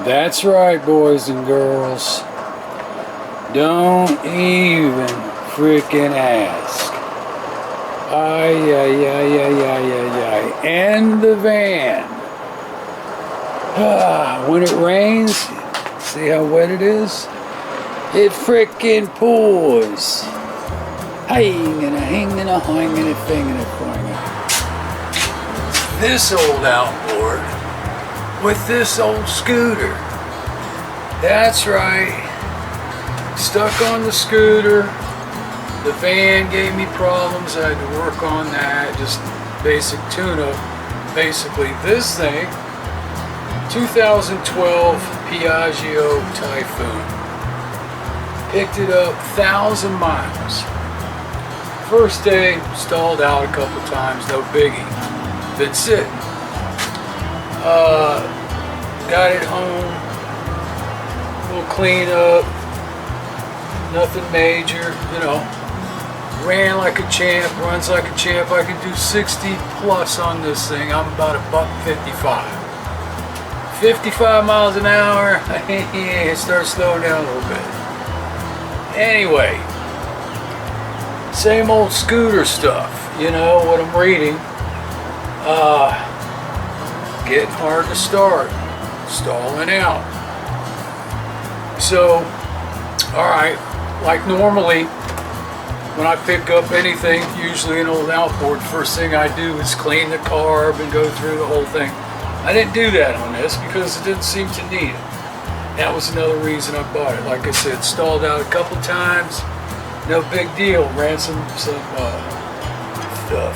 That's right, boys and girls. Don't even freaking ask. Ay, ay, ay, ay, ay, ay, ay. And the van. When it rains, see how wet it is? It freaking pours. Hanging a finging. This old outboard with this old scooter. That's right. Stuck on the scooter. The van gave me problems. I had to work on that. Just basic tune-up. Basically, this thing, 2012 Piaggio Typhoon. Picked it up 1,000 miles. First day, stalled out a couple times, no biggie. Been sitting. Got it home. Little clean up. Nothing major, you know. Ran like a champ, runs like a champ. I can do 60 plus on this thing. I'm about $1.55. 55 miles an hour. It starts slowing down a little bit. Anyway, same old scooter stuff. You know what I'm reading. Getting hard to start. Stalling out. So, alright, like normally, when I pick up anything, usually an old outboard, first thing I do is clean the carb and go through the whole thing. I didn't do that on this because it didn't seem to need it. That was another reason I bought it. Like I said, stalled out a couple times. No big deal. Ran some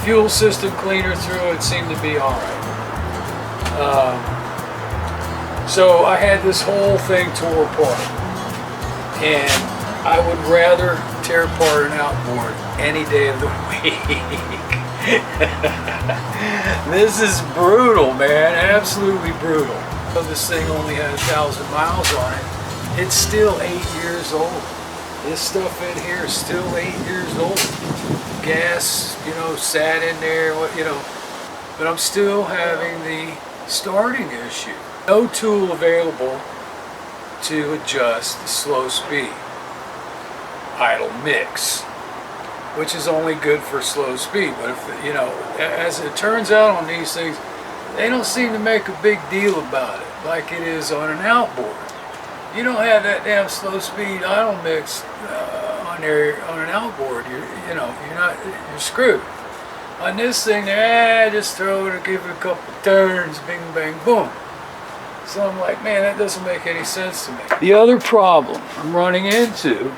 fuel system cleaner through it. Seemed to be alright. So I had this whole thing tore apart. And I would rather tear apart an outboard any day of the week. This is brutal, man. Absolutely brutal. Though this thing only had 1,000 miles on it, it's still 8 years old. This stuff in here is still 8 years old. Gas, you know, sat in there, you know. But I'm still having the starting issue. No tool available to adjust the slow speed. Idle mix, which is only good for slow speed. But if, you know, as it turns out on these things, they don't seem to make a big deal about it like it is on an outboard. You don't have that damn slow speed idle mix on an outboard. You're screwed. On this thing, just throw it and give it a couple turns, bing, bang, boom. So I'm like, man, that doesn't make any sense to me. The other problem I'm running into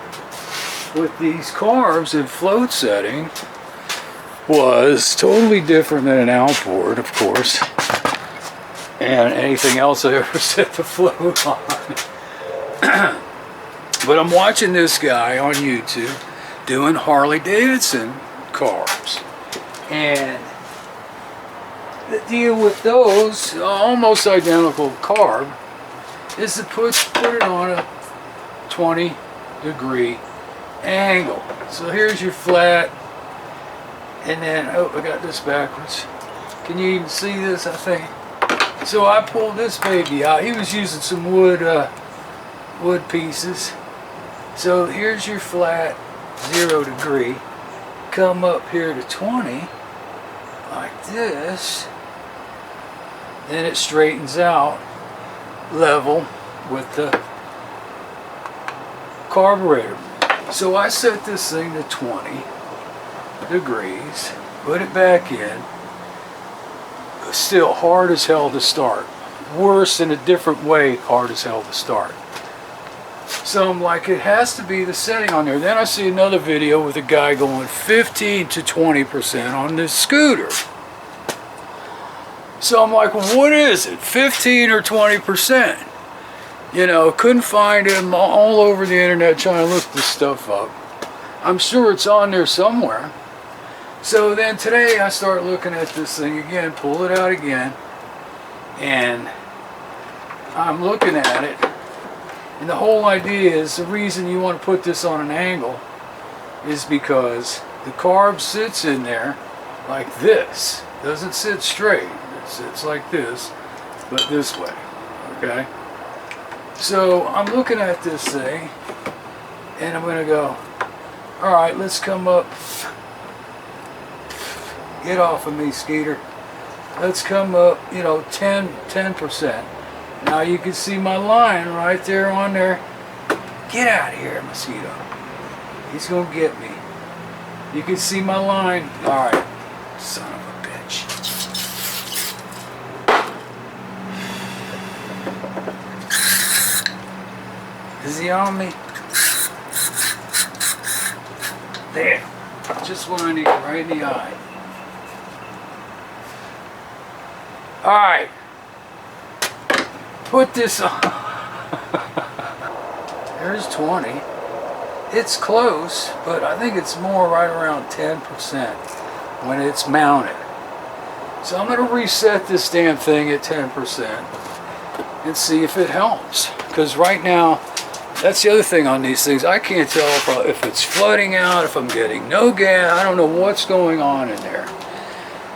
with these carbs in float setting was totally different than an outboard, of course, and anything else I ever set the float on. But I'm watching this guy on YouTube doing Harley Davidson carbs, and the deal with those almost identical carb is to put it on a 20-degree angle. So here's your flat, and then, oh, I got this backwards. Can you even see this, I think? So I pulled this baby out. He was using some wood pieces. So here's your flat 0 degree. Come up here to 20, like this. Then it straightens out level with the carburetor. So I set this thing to 20 degrees, put it back in. Still hard as hell to start. Worse in a different way, hard as hell to start. So I'm like, it has to be the setting on there. Then I see another video with a guy going 15 to 20% on this scooter. So I'm like, well, what is it? 15 or 20%? You know, couldn't find him all over the internet trying to look this stuff up. I'm sure it's on there somewhere. So then today I start looking at this thing again, pull it out again, and I'm looking at it. And the whole idea is, the reason you want to put this on an angle is because the carb sits in there like this. It doesn't sit straight. It sits like this, but this way, okay? So I'm looking at this thing, and I'm gonna go, all right, let's come up. Get off of me, Skeeter. Let's come up, you know, 10%. Now you can see my line right there on there. Get out of here, mosquito. He's gonna get me. You can see my line. All right, son of a bitch. Is he on me? There. Just what I need, right in the eye. All right. Put this on. There's 20. It's close, but I think it's more right around 10% when it's mounted. So I'm going to reset this damn thing at 10% and see if it helps. Because right now, that's the other thing on these things. I can't tell if it's flooding out, if I'm getting no gas. I don't know what's going on in there.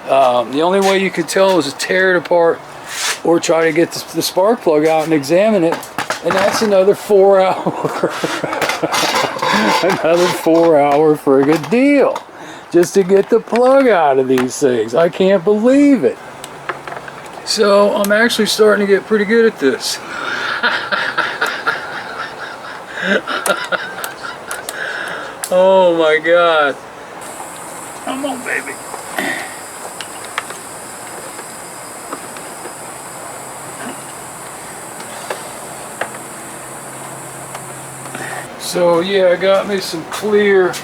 The only way you can tell is to tear it apart or try to get the spark plug out and examine it. And that's another 4 hour. Another 4 hour friggin' deal just to get the plug out of these things. I can't believe it. So I'm actually starting to get pretty good at this. Oh my God. Come on, baby. So yeah, I got me some clear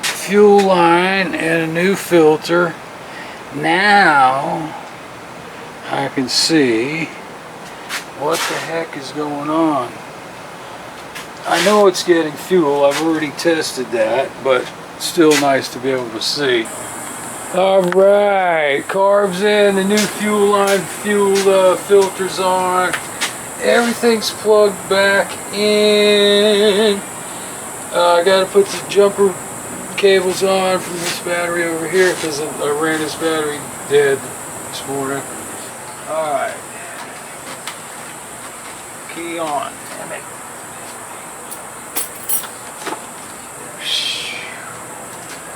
fuel line and a new filter. Now I can see what the heck is going on. I know it's getting fuel, I've already tested that, but it's still nice to be able to see. Alright, carbs in, the new fuel line, filters on. Everything's plugged back in. I gotta put the jumper cables on from this battery over here because I ran this battery dead this morning. Alright. Key on. Damn it.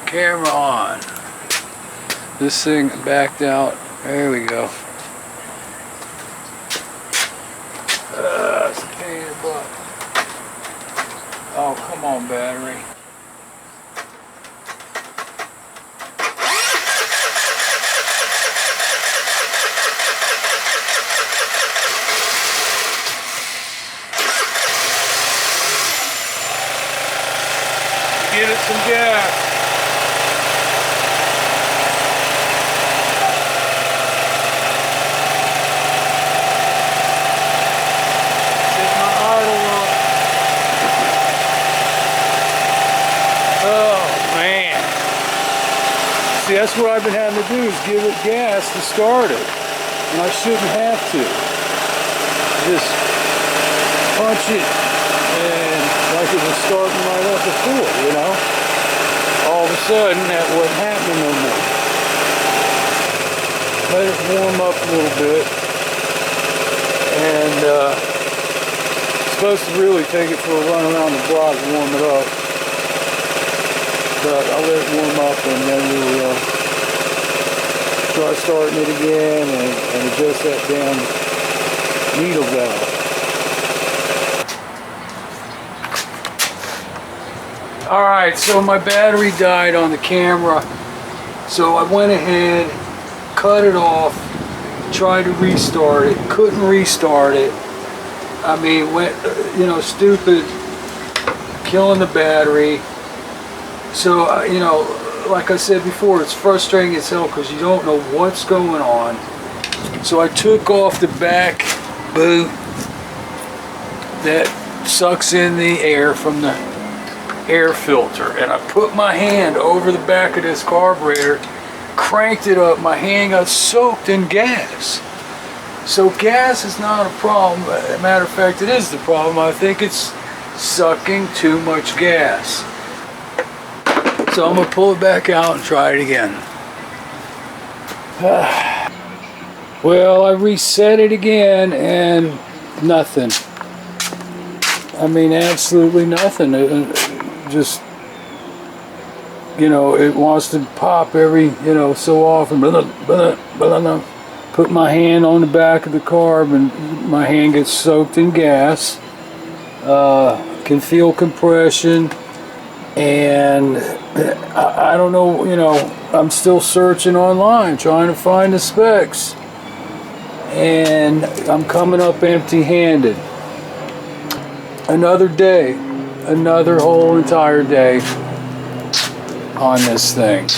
Camera on. This thing backed out. There we go. It's a pain in the butt. Oh, come on, battery. Give it some gas. See, that's what I've been having to do is give it gas to start it. And I shouldn't have to. Just punch it and like it was starting right up before, you know? All of a sudden that wasn't happening no more. Let it warm up a little bit. And supposed to really take it for a run around the block and warm it up. But I'll let it warm up and then we'll try starting it again and adjust that damn needle valve. Alright, so my battery died on the camera, so I went ahead, cut it off, tried to restart it, couldn't restart it. I mean, went, you know, stupid, killing the battery. So, you know, like I said before, it's frustrating as hell because you don't know what's going on. So I took off the back boot that sucks in the air from the air filter. And I put my hand over the back of this carburetor, cranked it up. My hand got soaked in gas. So gas is not a problem. As a matter of fact, it is the problem. I think it's sucking too much gas. So I'm going to pull it back out and try it again. Well, I reset it again and nothing. I mean, absolutely nothing. Just, you know, it wants to pop every, you know, so often. Put my hand on the back of the carb and my hand gets soaked in gas. Can feel compression. And I don't know, you know, I'm still searching online, trying to find the specs. And I'm coming up empty-handed. Another day, another whole entire day on this thing.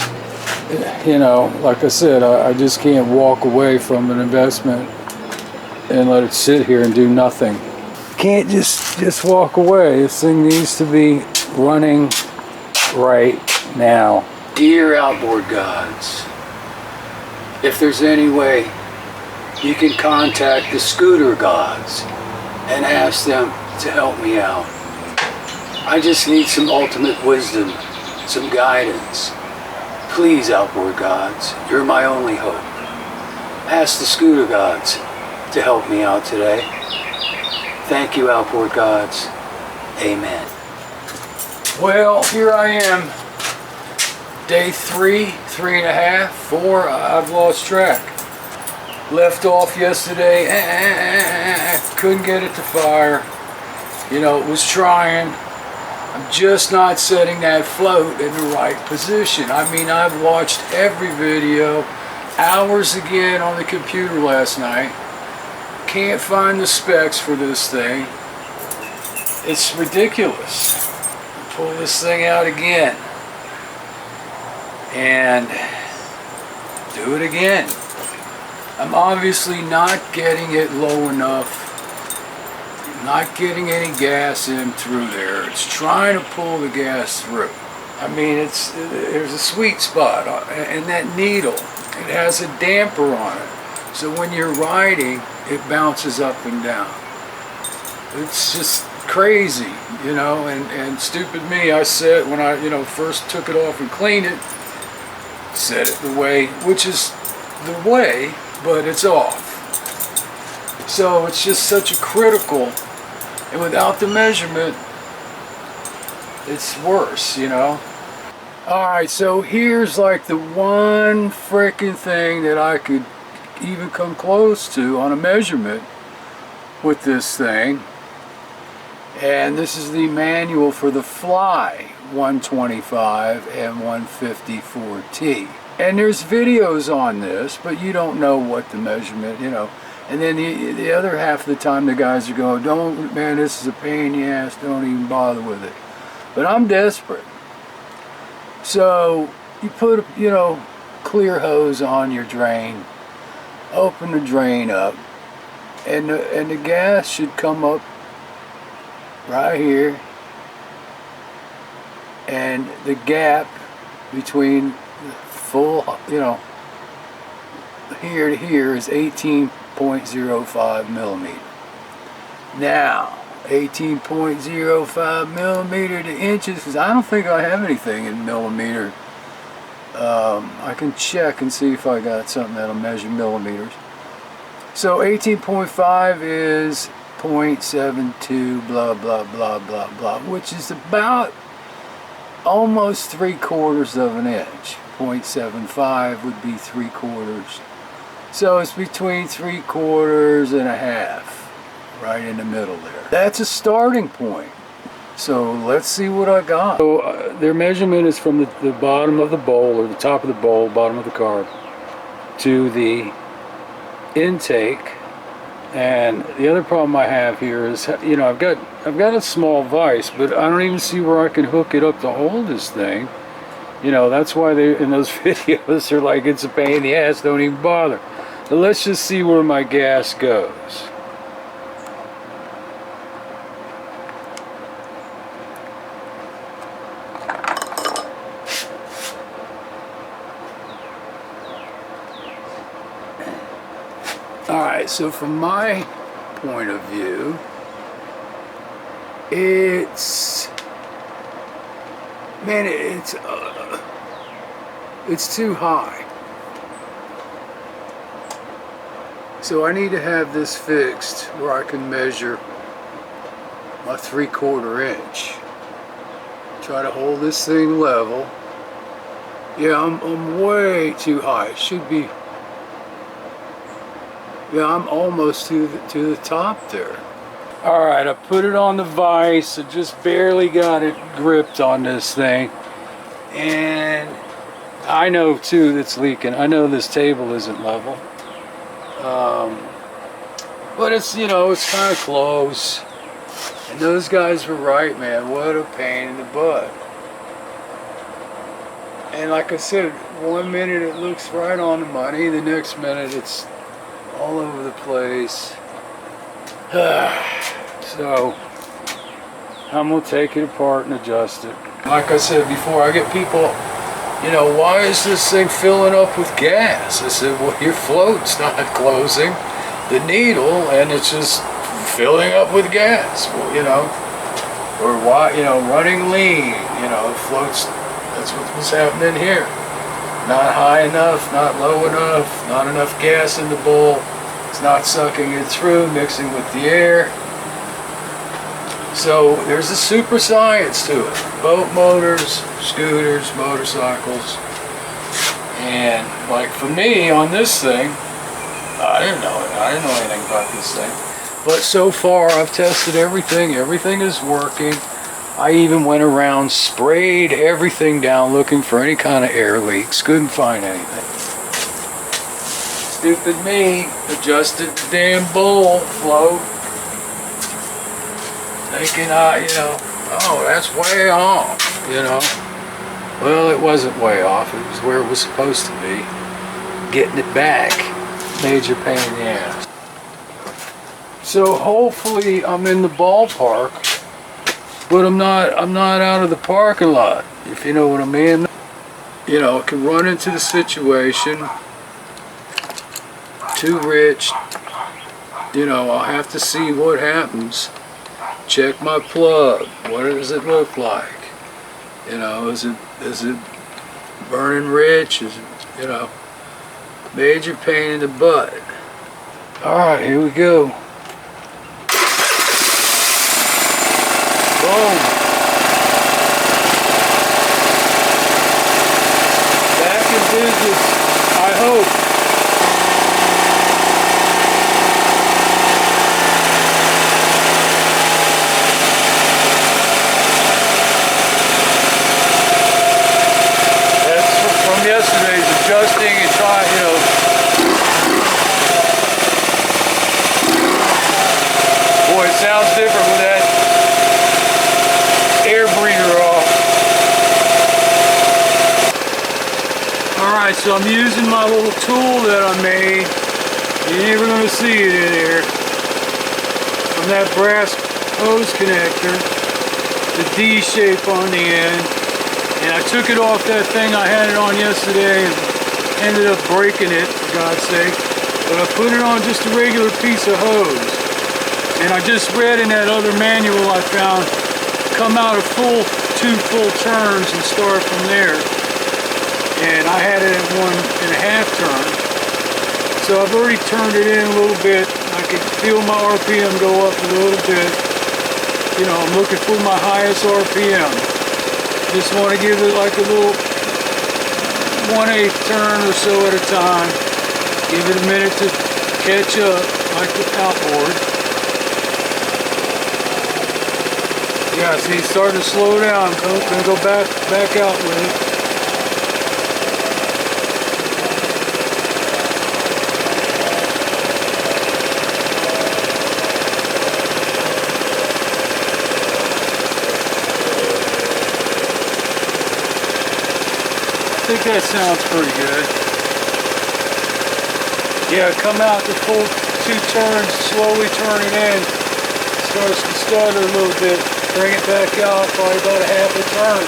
You know, like I said, I just can't walk away from an investment and let it sit here and do nothing. Can't just walk away. This thing needs to be running right now. Dear outboard gods, if there's any way you can contact the scooter gods and ask them to help me out. I just need some ultimate wisdom, some guidance. Please, outboard gods, you're my only hope. Ask the scooter gods to help me out today. Thank you, outboard gods. Amen. Well, here I am. Day 3, 3.5, 4, I've lost track. Left off yesterday, couldn't get it to fire. You know, it was trying. I'm just not setting that float in the right position. I mean, I've watched every video, hours again on the computer last night. Can't find the specs for this thing. It's ridiculous. Pull this thing out again. And do it again. I'm obviously not getting it low enough, not getting any gas in through there. It's trying to pull the gas through. I mean, there's a sweet spot, and that needle, it has a damper on it. So when you're riding, it bounces up and down. It's just crazy, you know, and stupid me, I said, when I, you know, first took it off and cleaned it, set it the way, which is the way, but it's off. So it's just such a critical, and without the measurement, it's worse, you know. Alright, so here's like the one freaking thing that I could even come close to on a measurement with this thing. And this is the manual for the Fly 125 and 154T. And there's videos on this, but you don't know what the measurement, you know. And then the other half of the time the guys are going, don't, man, this is a pain in the ass, don't even bother with it. But I'm desperate. So you put, you know, clear hose on your drain, open the drain up, and the gas should come up right here, and the gap between the full, you know, here to here is 18.05 millimeter. Now 18.05 millimeter to inches, because I don't think I have anything in millimeter. I can check and see if I got something that'll measure millimeters. So 18.5 is 0.72 blah blah blah blah blah, which is about almost 3/4 of an inch. 0.75 would be 3/4. So it's between 3/4 and a half, right in the middle there. That's a starting point. So let's see what I got. So their measurement is from the bottom of the bowl, or the top of the bowl, bottom of the carb, to the intake. And the other problem I have here is, you know, I've got a small vise, but I don't even see where I can hook it up to hold this thing. You know, that's why they, in those videos, they're like, it's a pain in the ass, don't even bother. But let's just see where my gas goes. Alright, so from my point of view, it's too high. So I need to have this fixed where I can measure my 3/4 inch. Try to hold this thing level. Yeah, I'm way too high. It should be. Yeah, I'm almost to the top there. All right, I put it on the vise. I just barely got it gripped on this thing, and I know too that's leaking. I know this table isn't level, but it's, you know, it's kind of close. And those guys were right, man. What a pain in the butt. And like I said, one minute it looks right on the money, the next minute it's all over the place. So I'm gonna take it apart and adjust it. Like I said before, I get people, you know, why is this thing filling up with gas? I said, well, your float's not closing the needle and it's just filling up with gas. Well, you know, or why, you know, running lean, you know, floats. That's what was happening here. Not high enough, not low enough, not enough gas in the bowl. It's not sucking it through, mixing with the air. So there's a super science to it. Boat motors, scooters, motorcycles. And like for me on this thing, I didn't know it. I didn't know anything about this thing. But so far I've tested everything. Everything is working. I even went around, sprayed everything down looking for any kind of air leaks. Couldn't find anything. Stupid me adjusted the damn bowl float. Thinking, you know, oh, that's way off, you know. Well, it wasn't way off. It was where it was supposed to be. Getting it back, major pain in the ass. So hopefully I'm in the ballpark, but I'm not out of the parking lot, if you know what I mean. You know, I can run into the situation. Too rich. You know, I'll have to see what happens. Check my plug. What does it look like? You know, is it burning rich? Is it, you know, major pain in the butt. All right, here we go. Boom. Back in business, I hope. Yesterday's adjusting and trying, you know. Boy, it sounds different with that air breather off. Alright, so I'm using my little tool that I made. You're never going to see it in here. From that brass hose connector, the D shape on the end. And I took it off that thing I had it on yesterday and ended up breaking it, for God's sake. But I put it on just a regular piece of hose. And I just read in that other manual I found, come out of 2 full turns and start from there. And I had it at 1.5 turn. So I've already turned it in a little bit. I could feel my RPM go up a little bit. You know, I'm looking for my highest RPM. Just want to give it like a little 1/8 turn or so at a time. Give it a minute to catch up, like the outboard. Yeah, see, it's starting to slow down. Gonna go back out with it. I think that sounds pretty good. Yeah, come out the full 2 turns, slowly turn it in. Starts to stutter a little bit. Bring it back out, probably about a 1/2 turn.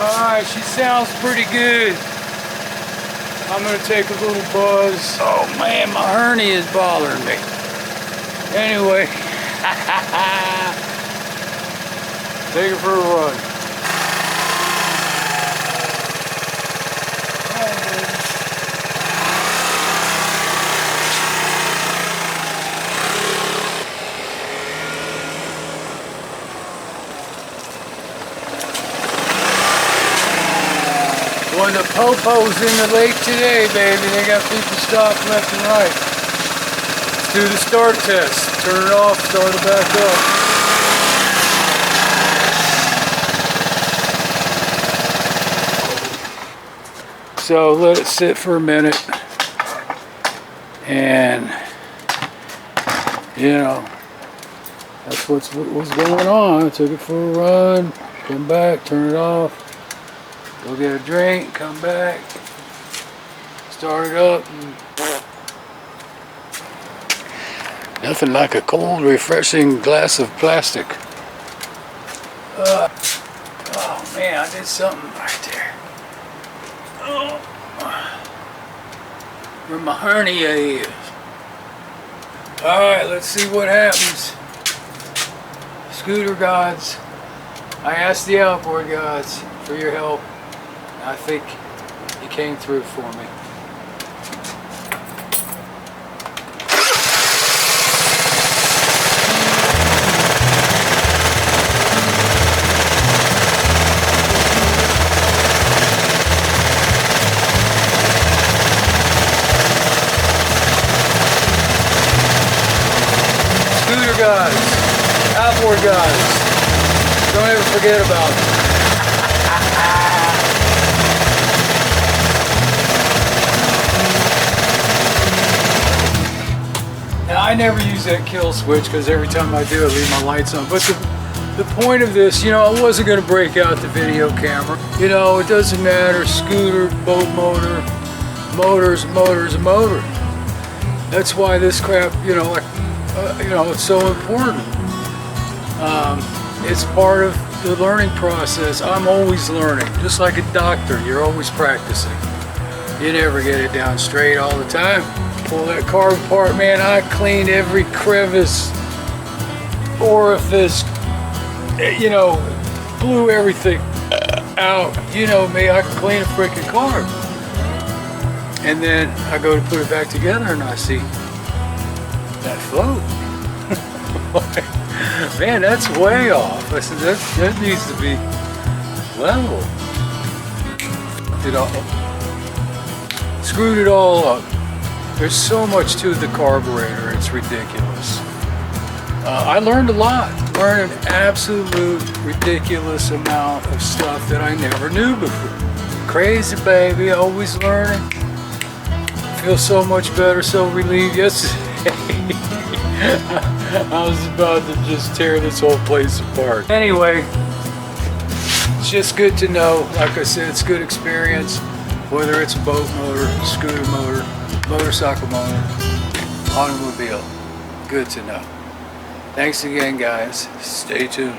Alright, she sounds pretty good. I'm going to take a little buzz. Oh man, my hernia is bothering me. Anyway. Take her for a run. the popos in the lake today, baby. They got people stopped left and right. Let's do the start test. Turn it off, start it back up. So let it sit for a minute. And, you know, that's what's going on. I took it for a run, come back, turn it off, go get a drink, come back, start it up. Nothing like a cold, refreshing glass of plastic. Oh man, I did something right there. Oh. Where my hernia is. Alright, let's see what happens. Scooter gods, I asked the outboard gods for your help. I think you came through for me. Guys, outboard guys, don't ever forget about it. Now I never use that kill switch because every time I do I leave my lights on, but the point of this, you know, I wasn't going to break out the video camera. You know, it doesn't matter, scooter, boat motor, motor's a motor. That's why this crap, you know, like, you know, it's so important. It's part of the learning process. I'm always learning, just like a doctor. You're always practicing. You never get it down straight all the time. Pull that car apart, man. I cleaned every crevice, orifice, you know, blew everything out. You know me, I can clean a freaking car. And then I go to put it back together and I see that float. Man, that's way off. I said, that needs to be level. It all, screwed it all up. There's so much to the carburetor, it's ridiculous. I learned a lot. Learned an absolute ridiculous amount of stuff that I never knew before. Crazy, baby, always learning. Feel so much better, so relieved. Yesterday, I was about to just tear this whole place apart. Anyway, it's just good to know. Like I said, it's good experience. Whether it's a boat motor, scooter motor, motorcycle motor, automobile. Good to know. Thanks again, guys. Stay tuned.